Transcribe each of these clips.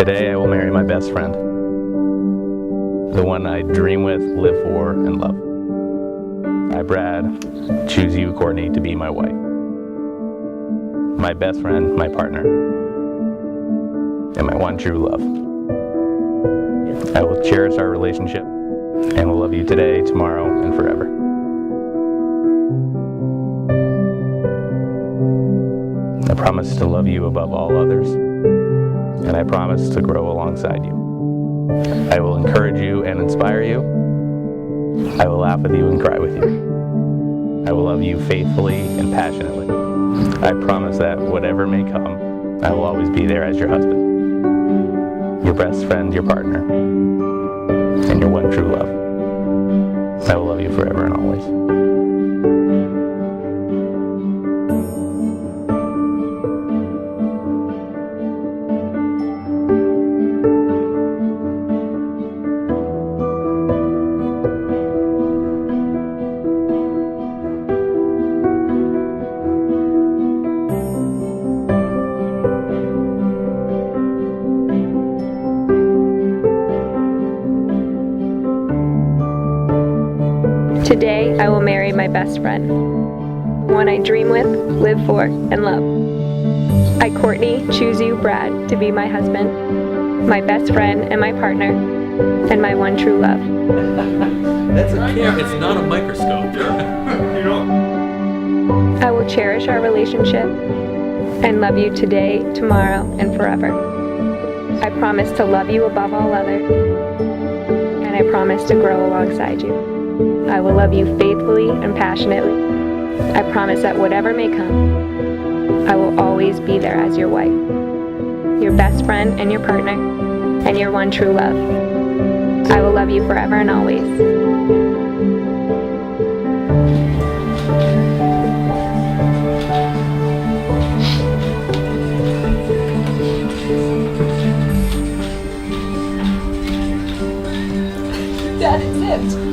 Today I will marry my best friend, the one I dream with, live for, and love. I, Brad, choose you, Courtney, to be my wife. My best friend, my partner, and my one true love. I will cherish our relationship and will love you today, tomorrow, and forever. I promise to love you above all others, and I promise to grow alongside you. I will encourage you and inspire you. I will laugh with you and cry with you. I will love you faithfully and passionately. I promise that whatever may come, I will always be there as your husband, your best friend, your partner, and your one true love. I will love you forever and always. Today, I will marry my best friend, one I dream with, live for, and love. I, Courtney, choose you, Brad, to be my husband, my best friend and my partner, and my one true love. That's a camera. It's not a microscope. I will cherish our relationship and love you today, tomorrow, and forever. I promise to love you above all others, and I promise to grow alongside you. I will love you faithfully and passionately. I promise that whatever may come, I will always be there as your wife, your best friend and your partner, and your one true love. I will love you forever and always. Dad, it's it.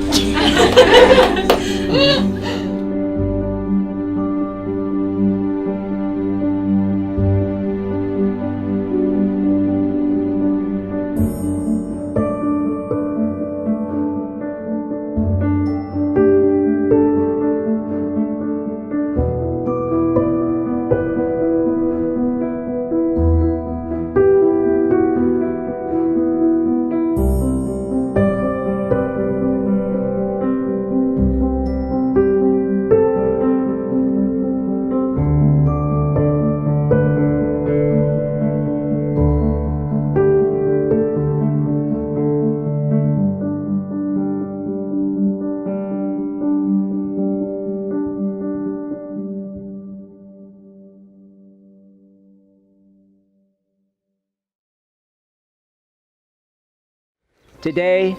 Today,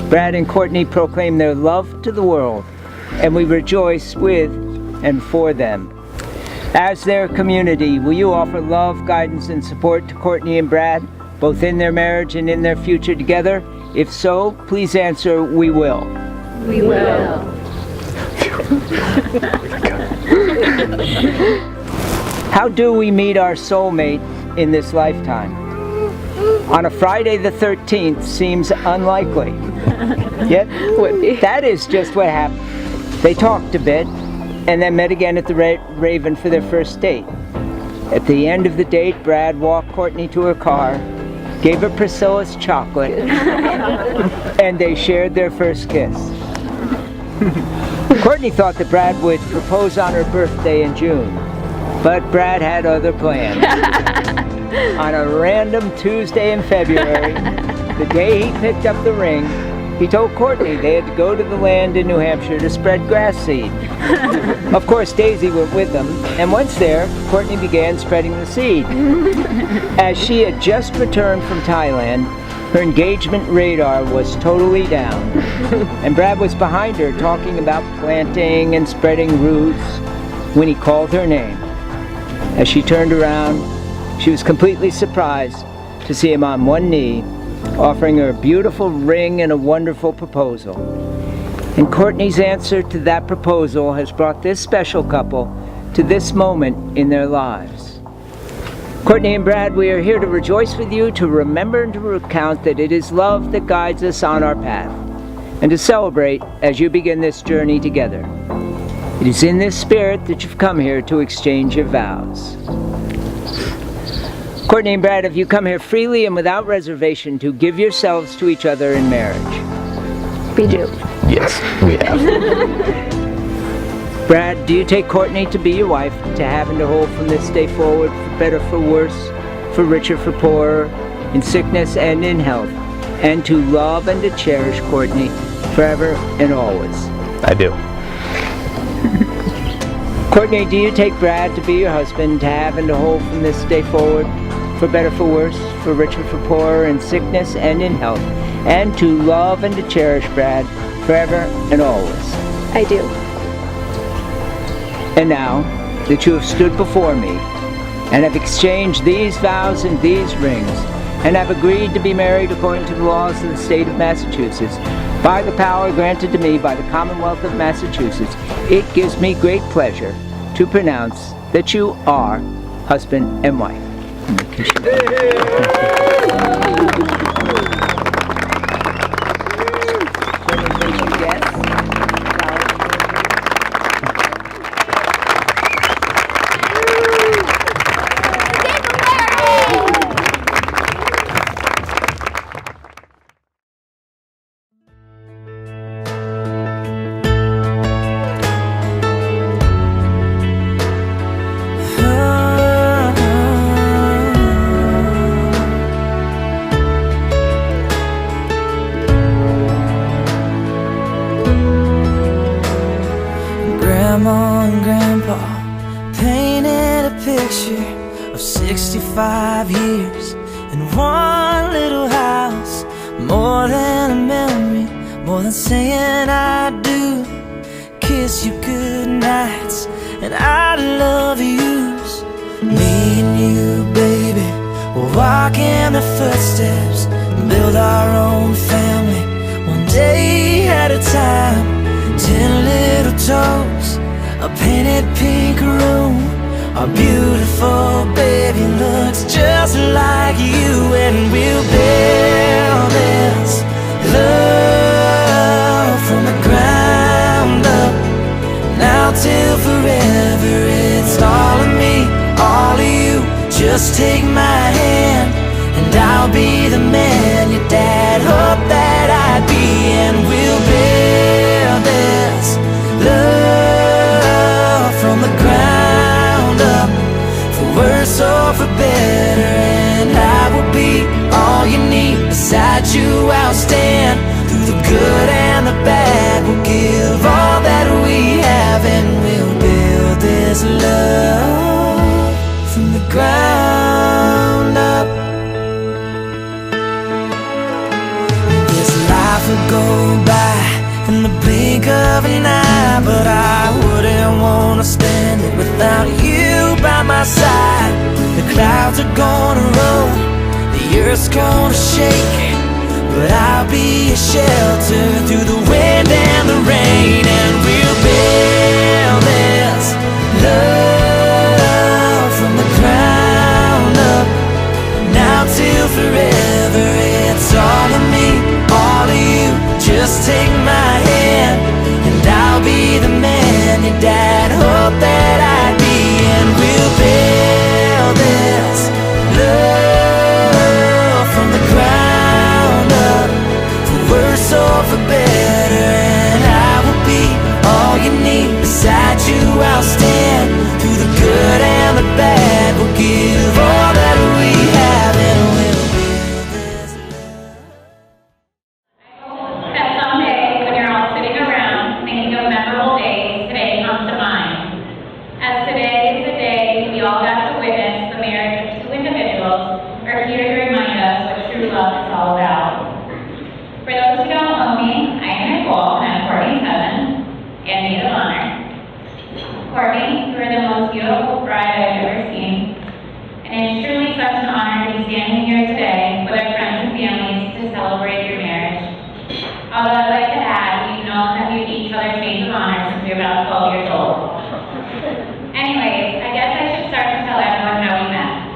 Brad and Courtney proclaim their love to the world, and we rejoice with and for them. As their community, will you offer love, guidance, and support to Courtney and Brad, both in their marriage and in their future together? If so, please answer, we will. We will. How do we meet our soulmate in this lifetime? On a Friday the 13th seems unlikely. Yet, that is just what happened. They talked a bit, and then met again at the Raven for their first date. At the end of the date, Brad walked Courtney to her car, gave her Priscilla's chocolate, and they shared their first kiss. Courtney thought that Brad would propose on her birthday in June, but Brad had other plans. On a random Tuesday in February, the day he picked up the ring, he told Courtney they had to go to the land in New Hampshire to spread grass seed. Of course, Daisy went with them, and once there, Courtney began spreading the seed. As she had just returned from Thailand, her engagement radar was totally down, and Brad was behind her talking about planting and spreading roots when he called her name. As she turned around, she was completely surprised to see him on one knee, offering her a beautiful ring and a wonderful proposal. And Courtney's answer to that proposal has brought this special couple to this moment in their lives. Courtney and Brad, we are here to rejoice with you, to remember and to recount that it is love that guides us on our path, and to celebrate as you begin this journey together. It is in this spirit that you've come here to exchange your vows. Courtney and Brad, have you come here freely and without reservation to give yourselves to each other in marriage? We do. Yes, we have. Brad, do you take Courtney to be your wife, to have and to hold from this day forward, for better, for worse, for richer, for poorer, in sickness and in health, and to love and to cherish Courtney forever and always? I do. Courtney, do you take Brad to be your husband, to have and to hold from this day forward, for better, for worse, for richer, for poorer, in sickness and in health, and to love and to cherish Brad forever and always? I do. And now that you have stood before me and have exchanged these vows and these rings, and have agreed to be married according to the laws of the state of Massachusetts, by the power granted to me by the Commonwealth of Massachusetts, it gives me great pleasure to pronounce that you are husband and wife. Grandma and Grandpa painted a picture of 65 years in one little house. More than a memory, more than saying I do. Kiss you good nights and I love yous. Me and you, baby, we'll walk in the footsteps and build our own family, one day at a time. 10 little toes, a painted pink room. Our beautiful baby looks just like you, and we'll build this love from the ground up. Now till forever, it's all of me, all of you. Just take my hand, and I'll be the man your dad hoped that I'd be, and we'll build this love from the ground up, for worse or for better. And I will be all you need. Beside you I'll stand, through the good and the bad. We'll give all that we have, and we'll build this love from the ground up. This life will go by in the blink of an eye, but I wouldn't want to spend it without you by my side. The clouds are gonna roll, the earth's gonna shake, but I'll be a shelter through the wind and the rain, and we'll build this love from the ground up. Now till forever, it's all of me, all of you. Just take my hand, and I'll be the man your dad hoped that I'd be, and we'll build this love from the ground up, for worse or for better. And I will be all you need. Beside you I'll stand, through the good and the bad. We'll give all that we have, and we'll build this love. That someday, when you're all sitting around thinking of memorable days, today comes to mind. As today is the day we all got to witness the marriage of two individuals, are here to remind us what true love is all about. For those who don't know me, I am Nicole, and I'm Courtney's cousin, and maid of honor. Courtney, you are the most beautiful bride I've ever seen, and it's truly such an honor to be standing here today with our friends and families to celebrate your marriage. Although I'd like to add, we've known that we've each other's maids of honor since we were about 12 years old. Anyways, I guess I should start to tell everyone how we met.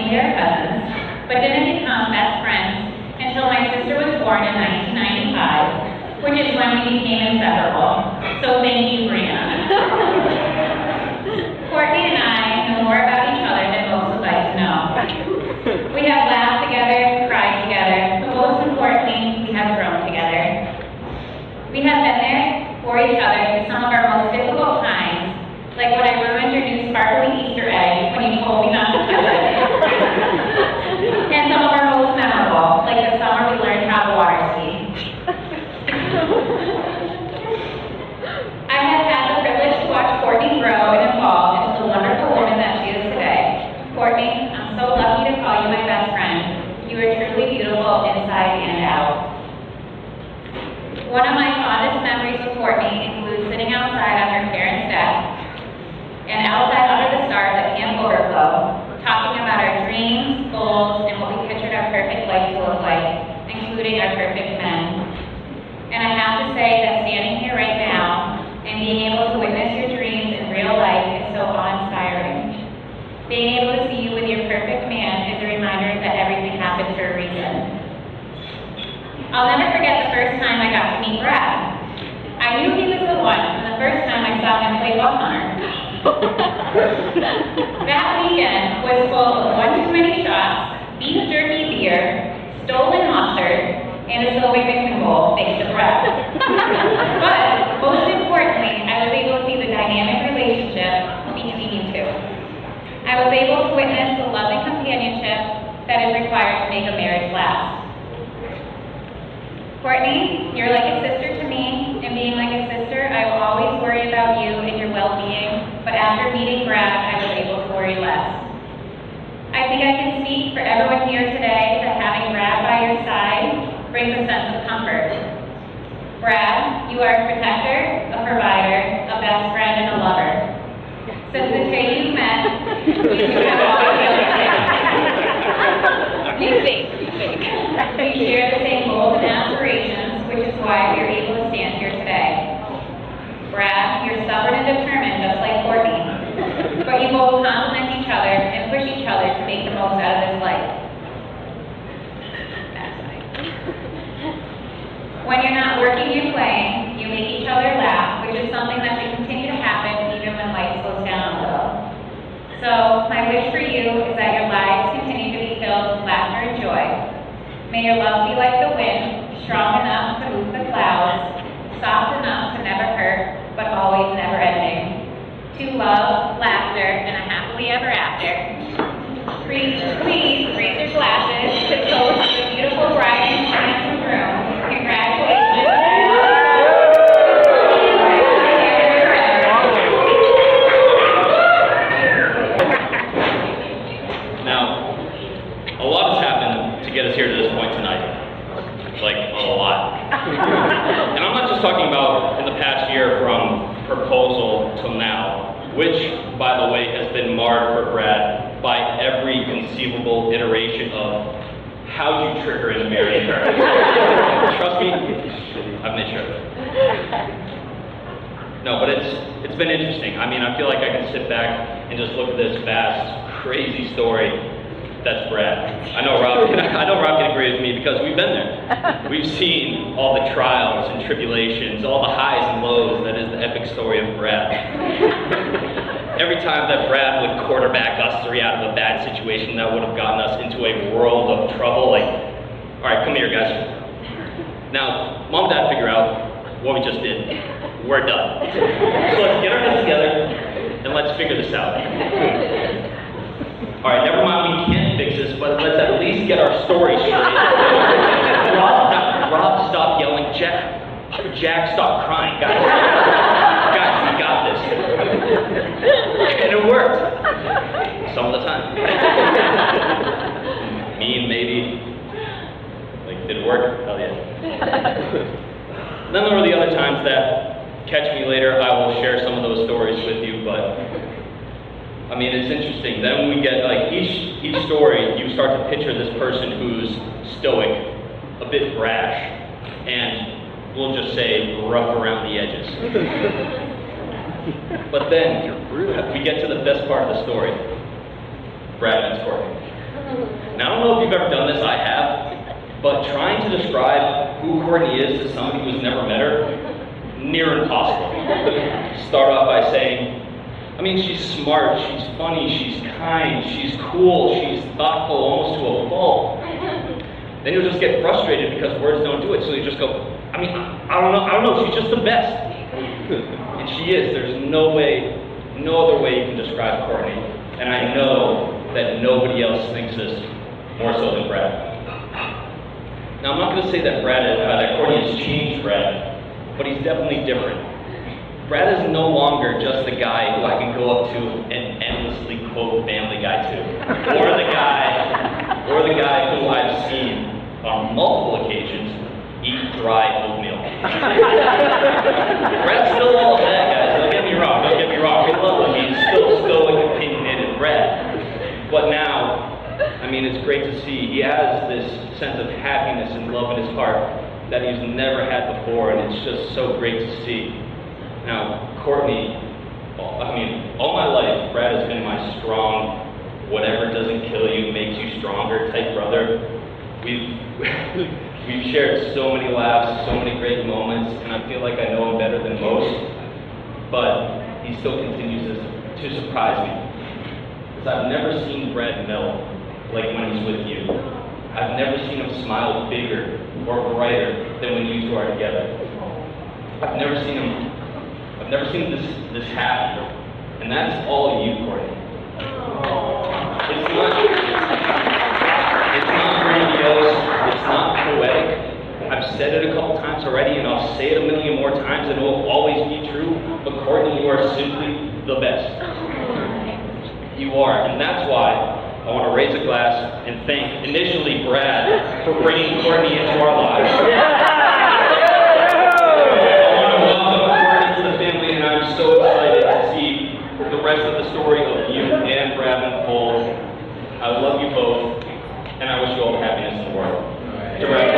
they are cousins, but didn't become best friends until my sister was born in 1995, which is when we became inseparable. So thank you, Brianna. Courtney and I know more about each other than most would like to know. We have laughed together, cried together, but most importantly, we have grown together. We have been there for each other through some of our most difficult times, like when I ruined your new sparkly Easter egg when you told me not to touch it. And some of our most memorable, like the summer we learned how to water ski. I have had the privilege to watch Courtney grow and evolve into the wonderful woman that she is today. Courtney, I'm so lucky to call you my best friend. You are truly beautiful inside and out. One of my fondest memories of Courtney includes sitting outside on her parents' deck and outside under the stars at Camp Overflow, talking about our dreams, goals, and what we pictured our perfect life to look like, including our perfect men. And I have to say that standing here right now and being able to witness your dreams in real life is so awe-inspiring. Being able to see you with your perfect man is a reminder that everything happens for a reason. I'll never forget the first time I got to meet Brad. I knew he was the one from the first time I saw him play ball hunter. That weekend was full of one too many shots, beef jerky beer, stolen mustard, and a Subway mixing bowl thanks to Brad. But most importantly, I was able to see the dynamic relationship between you two. I was able to witness the loving companionship that is required to make a marriage last. Courtney, you're like a sister to me, and being like a sister, I will always worry about you and your well-being, but after meeting Brad, I was able to worry less. I think I can speak for everyone here today that having Brad by your side brings a sense of comfort. Brad, you are a protector, a provider, a best friend, and a lover. Since the day you met, you two have always been You think. We share the same goals and aspirations, which is why we are able to stand here today. Brad, you're stubborn and determined, just like Courtney. But you both complement each other and push each other to make the most out of this life. When you're not working, you're playing, you make each other laugh, which is something that should continue to happen even when life slows down a little. So, my wish for you is that your lives continue to be filled with laughter and joy. May your love be like the wind, strong enough to move the clouds, soft enough to never hurt, but always never ending. To love, laughter, and a happily ever after. Please raise your glasses to toast the beautiful bride and handsome groom. Congratulations. Now, a lot has happened to get us here to this point tonight. Like, a lot. And I'm not just talking about in the past year from proposal till now, which, by the way, has been marred for Brad by every conceivable iteration of how you trick her into marrying her. Trust me, I've made sure of it. No, but it's been interesting. I mean, I feel like I can sit back and just look at this vast, crazy story. That's Brad. I know Rob can agree with me because we've been there. We've seen all the trials and tribulations, all the highs and lows that is the epic story of Brad. Every time that Brad would quarterback us three out of a bad situation that would have gotten us into a world of trouble, like, all right, come here, guys. Now, Mom and Dad figure out what we just did. We're done. So let's get our heads together and let's figure this out. All right, never mind, we can't fix this, but let's at least get our story straight. Rob, stop yelling. Jack, stop crying. Guys, we got this. And it worked. Some of the time. Maybe. Like, did it work? Hell yeah. Then there were the other times that, catch me later, I will share some of those stories with you, but I mean, it's interesting. Then we get, like, each story, you start to picture this person who's stoic, a bit brash, and we'll just say rough around the edges. But then we get to the best part of the story. Brad and Courtney. Now, I don't know if you've ever done this, I have, but trying to describe who Courtney is to somebody who's never met her, near impossible. Start off by saying, I mean, she's smart, she's funny, she's kind, she's cool, she's thoughtful, almost to a fault. Then you'll just get frustrated because words don't do it, so you just go, I mean, I don't know, she's just the best. And she is. There's no other way you can describe Courtney. And I know that nobody else thinks this more so than Brad. Now, I'm not going to say that Courtney has changed Brad, but he's definitely different. Brad is no longer just the guy who I can go up to and endlessly quote Family Guy to, or the guy who I've seen on multiple occasions eat dry oatmeal. Brad's still all of that, guys. Don't get me wrong. We love him. He's still stoic, opinionated Brad. But now, I mean, it's great to see he has this sense of happiness and love in his heart that he's never had before, and it's just so great to see. Now, Courtney, I mean, all my life, Brad has been my strong, whatever doesn't kill you makes you stronger type brother. We've shared so many laughs, so many great moments, and I feel like I know him better than most, but he still continues to surprise me. Because I've never seen Brad melt like when he's with you. I've never seen him smile bigger or brighter than when you two are together. I've never seen him this happy, and that's all you, Courtney. It's not grandiose, it's not poetic. I've said it a couple times already, and I'll say it a million more times, and it will always be true, but Courtney, you are simply the best. You are, and that's why I want to raise a glass and thank initially Brad for bringing Courtney into our lives. I'm so excited to see the rest of the story of you and Brad unfold. I love you both, and I wish you all the happiness in the world. To Brad.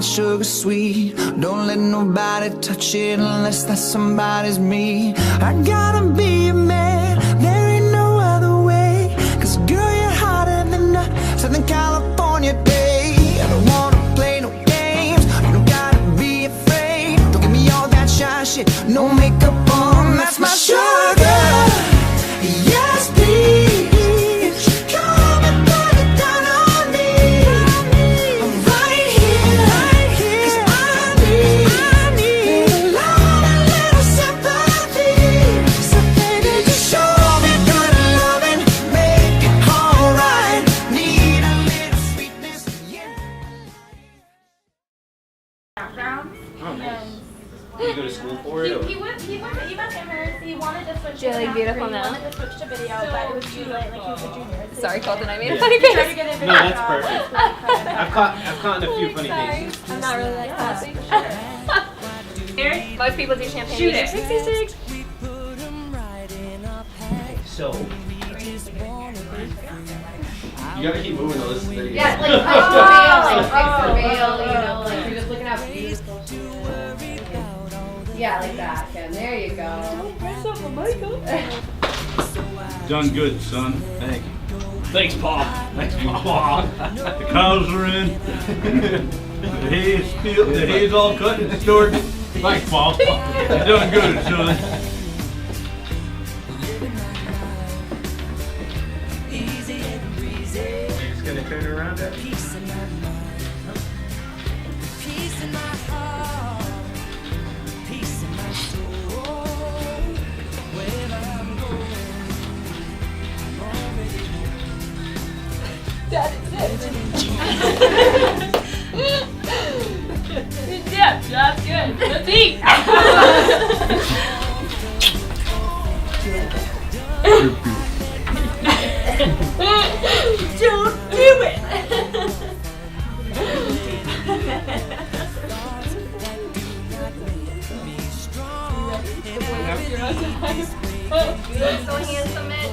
Sugar sweet, don't let nobody touch it unless that somebody's me. I gotta be a man, there ain't no other way. you go to school for it? Or? He went to Amherst. He wanted to switch Do you to like Beautiful He Now? wanted to switch to video, but it was too late. Like he was a junior. So Sorry, Colton, I made a Yeah. funny he tried to face. get a video No, that's job. perfect. I've caught a few funny faces. I'm not really that classy. Eric, Most people do champagne. shoot it. 66. So, you gotta keep moving though. This is video. Yeah, like extra veil, you know, like you're just looking how beautiful she is. Yeah, like that, Kim. There you go. Done good, son. Thank you. Thanks, Paul. Thanks, Paul. The cows are in. The hay's all cut and stored. Thanks, Paul. You're doing good, son. You're just gonna turn around at me. Yeah, that's good. Let's eat. Don't do it. So handsome, Mitch.